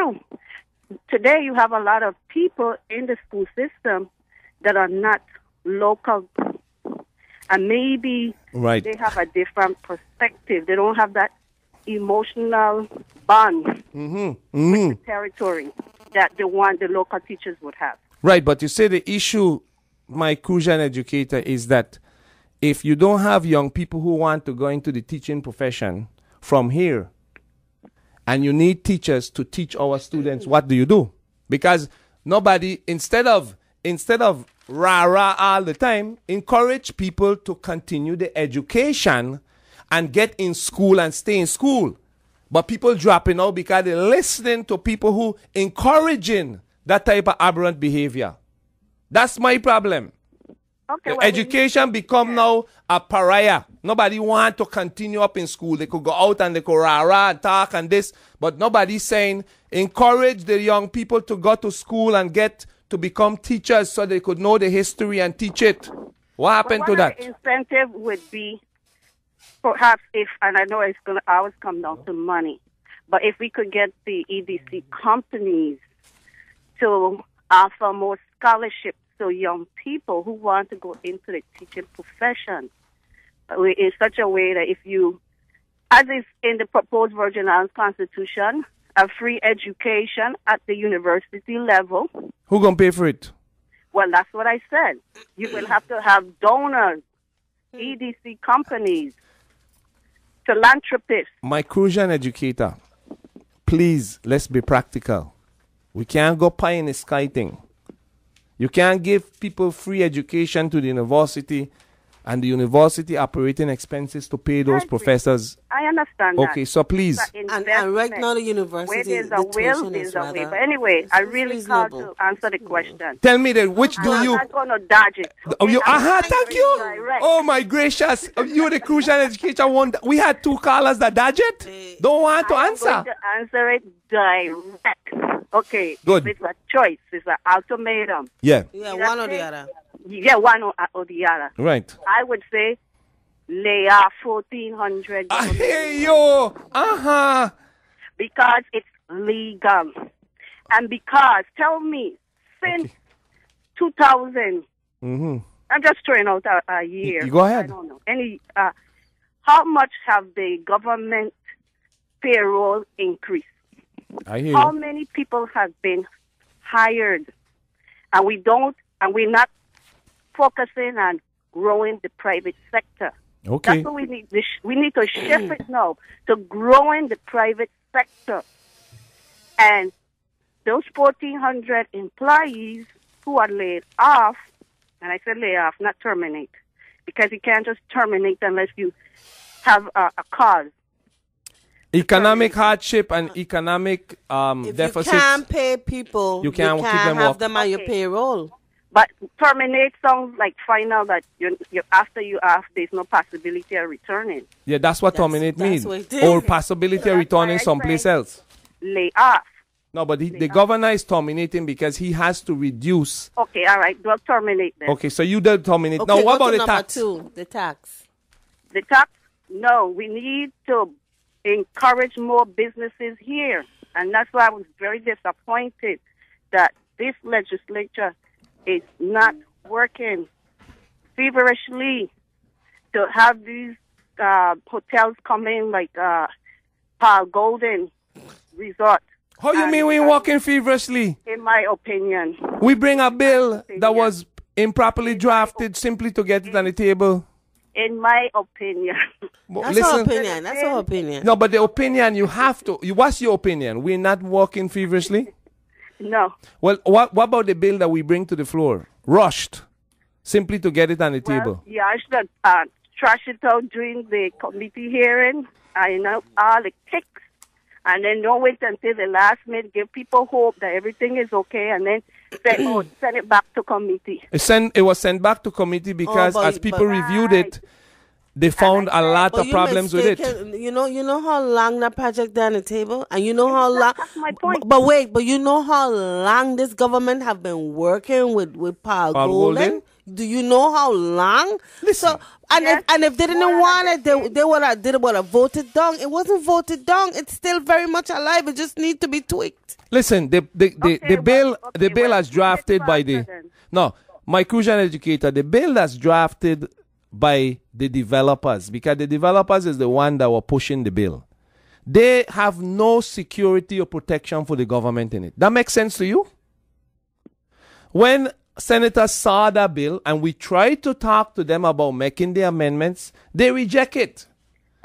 true. Today you have a lot of people in the school system that are not local. And maybe they have a different perspective. They don't have that emotional bond with the territory that the local teachers would have. Right, but you say the issue, my Crucian educator, is that if you don't have young people who want to go into the teaching profession from here, and you need teachers to teach our students, what do you do? Because nobody, instead of rah-rah all the time, encourage people to continue the education and get in school and stay in school. But people dropping out because they're listening to people who encouraging that type of aberrant behavior. That's my problem. Okay, well, education become now a pariah. Nobody want to continue up in school. They could go out and they could rah-rah and talk and this, but nobody's saying encourage the young people to go to school and get to become teachers so they could know the history and teach it. What happened to that? Incentive would be perhaps if, and I know it's going to always come down to money, but if we could get the EDC companies to offer more scholarships to young people who want to go into the teaching profession in such a way that if you, as is in the proposed Virgin Islands Constitution, a free education at the university level. Who gonna pay for it? Well, that's what I said. You will have to have donors, EDC companies, philanthropists. My Crucian educator, please, let's be practical. We can't go pie in the sky thing. You can't give people free education to the university and the university operating expenses to pay those professors. I understand that. Okay, so please. And right now the university, where there's a will, there's a way. But anyway, I really called to answer the question. Tell me then, which do you... I'm not going to dodge it. Okay? Oh, thank you. Direct. Oh, my gracious. You're the Crucian education one. We had 2 callers that dodge it. Don't want to answer. I'm going to answer it direct. Okay. Good. It's a choice. It's an ultimatum. Yeah. Yeah, one or the other. Yeah, one or the other. Right. I would say lay off 1,400. Hey, yo. Because it's legal. And because, tell me, since 2000, I'm just throwing out a year. You go ahead. I don't know. How much have the government payroll increased? I hear How you. many people have been hired? And we're not focusing on growing the private sector. Okay. That's what we need. We need to shift it now to growing the private sector. And those 1,400 employees who are laid off, and I said lay off, not terminate, because you can't just terminate unless you have a cause. Economic hardship and economic if deficits. you can't pay people, you can't keep them have off. them on your payroll. But terminate sounds like find out that you after you off, there's no possibility of returning. Yeah, that's what terminate means. What Or possibility of returning someplace else. Lay off. No, but the governor is terminating because he has to reduce. Okay, all right. We'll terminate then. Okay, so you don't terminate. Okay, now, what go about to the number tax? 2, the tax. The tax? No, we need to encourage more businesses here. And that's why I was very disappointed that this legislature is not working feverishly to have these hotels come in like Paul Golden Resort. How you mean we working feverishly? In my opinion. We bring a bill that was improperly drafted simply to get it on the table. In my opinion. That's our opinion. That's our opinion. No, but the opinion you have to. What's your opinion? We're not working feverishly? No. Well, what about the bill that we bring to the floor? Rushed, simply to get it on the table. Yeah, I should trash it out during the committee hearing. I know all the ticks. And then don't wait until the last minute, give people hope that everything is okay, and then send it back to committee. It was sent back to committee because as people reviewed it, they found a lot of problems with it. You know how long that project there on the table, and you know how long. That's my point. But you know how long this government have been working with Paul Golden. Do you know how long? Listen. So, and if they didn't want it, they would have voted down. It wasn't voted down. It's still very much alive. It just needs to be tweaked. Listen, the bill as drafted by the my Crucian educator, the bill that's drafted by the developers, because the developers is the one that were pushing the bill. They have no security or protection for the government in it. That makes sense to you? When senators saw that bill and we tried to talk to them about making the amendments, they reject it.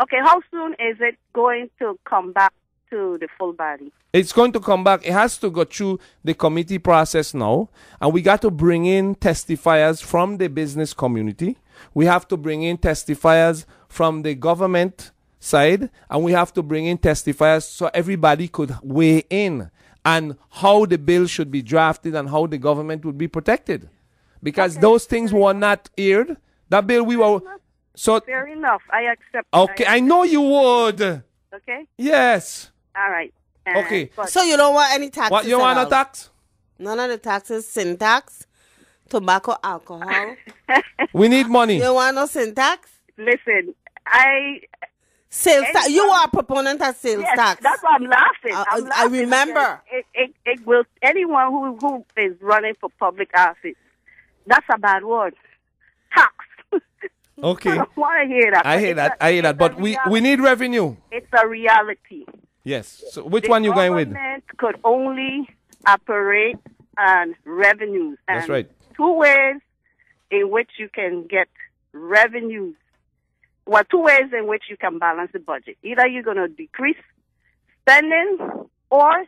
Okay, how soon is it going to come back to the full body? It's going to come back. It has to go through the committee process now, and we got to bring in testifiers from the business community. We have to bring in testifiers from the government side, and we have to bring in testifiers so everybody could weigh in and how the bill should be drafted and how the government would be protected. Because those things were not aired. That bill we were... So fair enough. I accept. Okay, I know you would. Okay? Yes. All right. Okay. So you don't want any taxes? What, you want a tax? None of the taxes, sin tax, tobacco, alcohol. We need money. You want no sin tax? Listen, Sales tax. You are a proponent of sales tax. That's why I'm laughing. I remember. It will, anyone who is running for public office, that's a bad word. Tax. Okay. I don't want to hear that. I hear that. But we need revenue. It's a reality. Yes. So which one you going with? The government could only operate on revenues. And That's right. Two ways in which you can get revenues. Well, two ways in which you can balance the budget. Either you're going to decrease spending or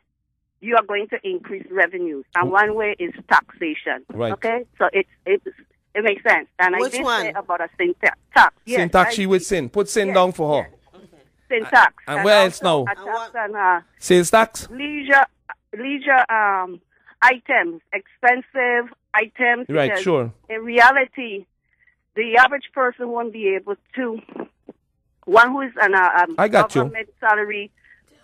you are going to increase revenues. And one way is taxation. Right. Okay? So it makes sense. And Which I did one? say about a sin tax. Yes, Sin tax, she would sin. Put sin down for her. Sin tax. And where else now? A tax on Sales tax? leisure items, expensive items. Right, because sure. In reality, the average person won't be able to, one who is on a government salary,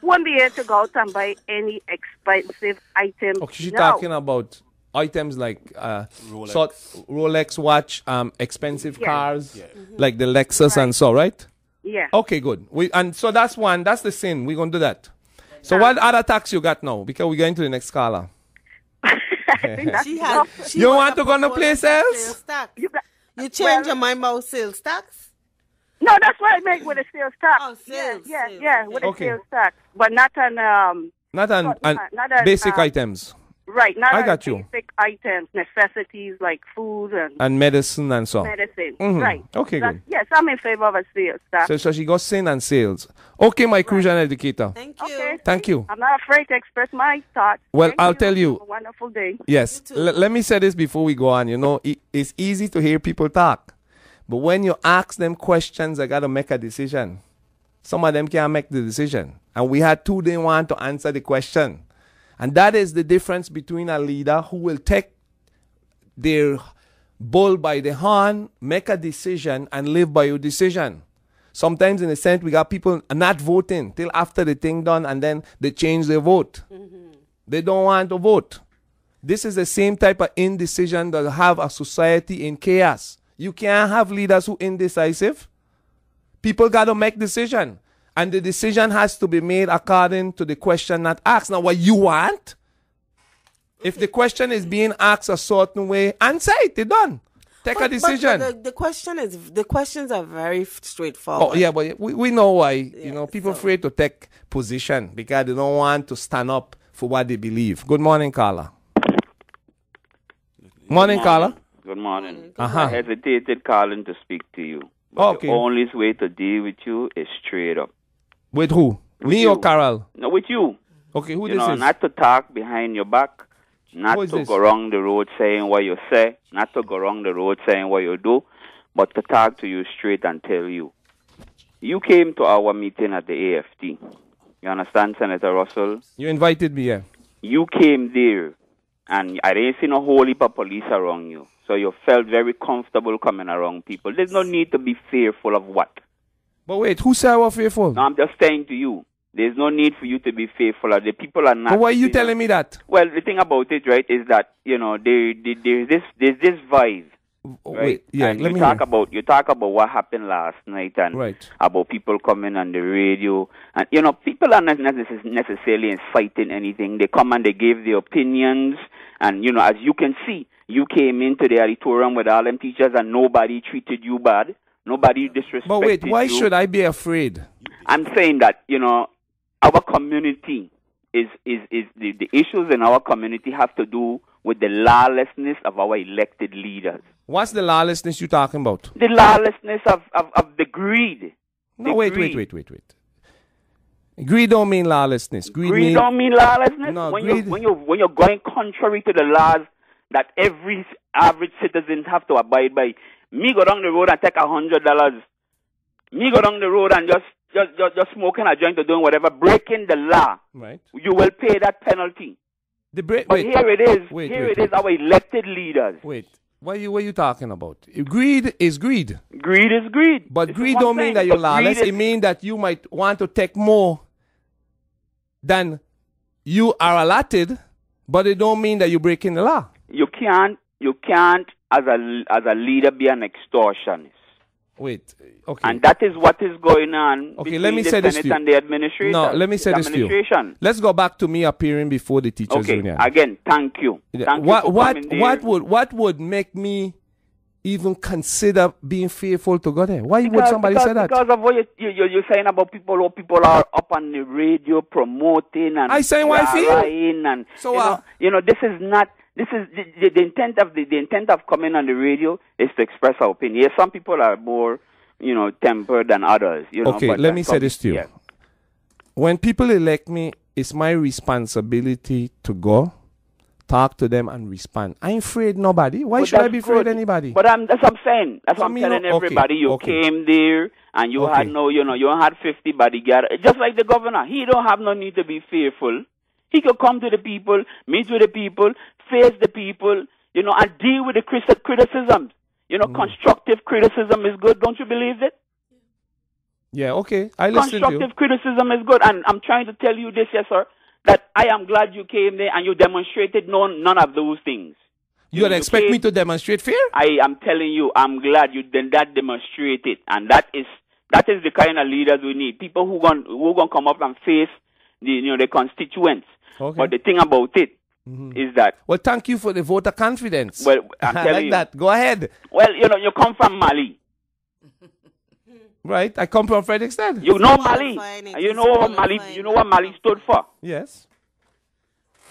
won't be able to go out and buy any expensive items. Okay, she's talking about items like Rolex watch, expensive cars, like the Lexus and so, right? Yeah. Okay, good. So that's one. That's the sin. We're going to do that. So what other tax you got now? Because we're going to the next caller. You want to go on a place else? You change your mind about sales tax? No, that's what I meant with a sales tax. Oh, sales. Yeah, with a sales tax. But not on... not on basic items. Right, not I on got you. basic items, necessities like food and medicine and so. Medicine, right. Okay, good. Yes, I'm in favor of a sales tax. So she got sin and sales. Okay, my Crucian educator. Thank you. Okay. Thank you. I'm not afraid to express my thoughts. Well, Thank I'll you. tell you. Have a wonderful day. Yes. Let me say this before we go on. You know, it's easy to hear people talk. But when you ask them questions, they got to make a decision. Some of them can't make the decision. And we had two, they want to answer the question. And that is the difference between a leader who will take their bull by the horn, make a decision, and live by your decision. Sometimes in the Senate, we got people not voting till after the thing done, and then they change their vote. They don't want to vote. This is the same type of indecision that have a society in chaos. You can't have leaders who indecisive. People got to make decision. And the decision has to be made according to the question not asked. Now, what you want, if the question is being asked a certain way, answer it. They're done. Take a decision. But the questions are very straightforward. Oh, yeah, but we know why. You know, people afraid to take position because they don't want to stand up for what they believe. Good morning, Carla. Morning, Carla. Good morning. I hesitated calling to speak to you. Okay. The only way to deal with you is straight up. With who? Me or Carol? No, with you. Okay, who you this is? Not to talk behind your back, not to go wrong the road saying what you say, not to go wrong the road saying what you do, but to talk to you straight and tell you. You came to our meeting at the AFT. You understand, Senator Russell? You invited me, yeah. You came there, and I didn't see no whole heap of police around you. So you felt very comfortable coming around people. There's no need to be fearful of what? But wait, who said I was fearful? No, I'm just saying to you. There's no need for you to be fearful. The people are not. But why are you telling me that? Well, the thing about it, right, is that, you know, there's this vibe right? Yeah, and let me you talk about what happened last night and right. about people coming on the radio. And, people are not necessarily inciting anything. They come and they give their opinions. And, as you can see, you came into the auditorium with all them teachers and nobody treated you bad. Nobody disrespected you. But wait, why should I be afraid? I'm saying that, our community is the issues in our community have to do with the lawlessness of our elected leaders. What's the lawlessness you're talking about? The lawlessness of the greed. No, wait. Greed don't mean lawlessness. Greed don't mean lawlessness? No, when greed... you're going contrary to the laws that every average citizen have to abide by. Me go down the road and take $100. Me go down the road and just smoking a joint or doing whatever, breaking the law. Right. You will pay that penalty. But here it is. Here it is, our elected leaders. Wait. What are you talking about? Greed is greed. Greed is greed. But greed don't mean that you're lawless. It means that you might want to take more than you are allotted, but it don't mean that you're breaking the law. You can't as a leader be an extortionist. Wait, okay. And that is what is going on between let me the say Senate this to you. and the administration. No, let me say this to you. Let's go back to me appearing before the teachers union. Again, thank you. Thank you for coming there. What would make me even consider being faithful to God there? Why would somebody say that? Because of what you're saying about people are up on the radio promoting and I say why feel. And so this is not. This is the intent of coming on the radio is to express our opinion. Yes, some people are more, tempered than others. Okay, let me say this to you. Yeah. When people elect me, it's my responsibility to go, talk to them, and respond. I ain't afraid nobody. Why should I be afraid of anybody? But that's what I'm saying. That's what I'm telling everybody. You came there and you had you had 50 bodyguards. Just like the governor, he don't have no need to be fearful. He could come to the people, meet with the people, face the people, and deal with the criticisms. Constructive criticism is good. Don't you believe it? Yeah, okay. I listen to you. Constructive criticism is good. And I'm trying to tell you this, yes, sir, that I am glad you came there and you demonstrated none of those things. You would expect me to demonstrate fear? I am telling you, I'm glad you did that demonstrated. And that is the kind of leaders we need. People who gonna come up and face the constituents. Okay. But the thing about it is that... Well, thank you for the voter confidence. Well, I'm telling like you. that. Go ahead. Well, you come from Mali. Right. I come from Frederickstead. You know Mali. You know what Mali stood for. Yes.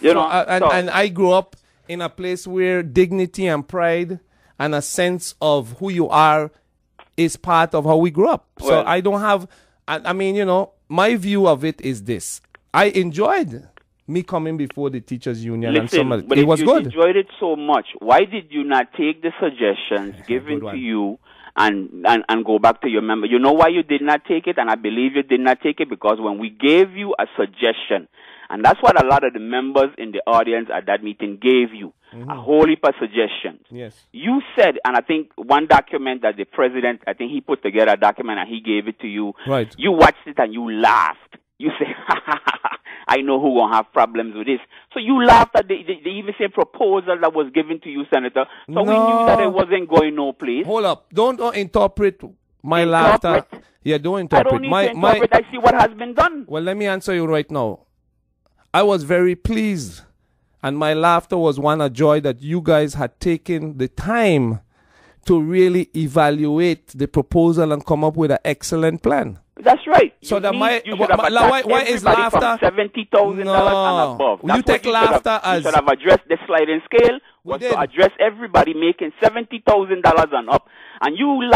And I grew up in a place where dignity and pride and a sense of who you are is part of how we grew up. So I don't have... I mean, my view of it is this. I enjoyed me coming before the teachers union. Listen, and but it was good. You enjoyed it so much, why did you not take the suggestions given to you and go back to your member? You know why you did not take it? And I believe you did not take it because when we gave you a suggestion, and that's what a lot of the members in the audience at that meeting gave you, a whole heap of suggestions. Yes. You said, and I think one document that the president, I think he put together a document and he gave it to you. Right. You watched it and you laughed. You say, I know who gonna have problems with this. So you laughed at the even same proposal that was given to you, Senator. So we knew that it wasn't going no place. Hold up. Don't interpret my laughter. Yeah, don't interpret. I don't need to interpret. I see what has been done. Well, let me answer you right now. I was very pleased, and my laughter was one of joy that you guys had taken the time to really evaluate the proposal and come up with an excellent plan. That's right. So why is laughter $70,000 and above? You take laughter as you should have addressed the sliding scale. Was to address everybody making $70,000 and up, and you laugh.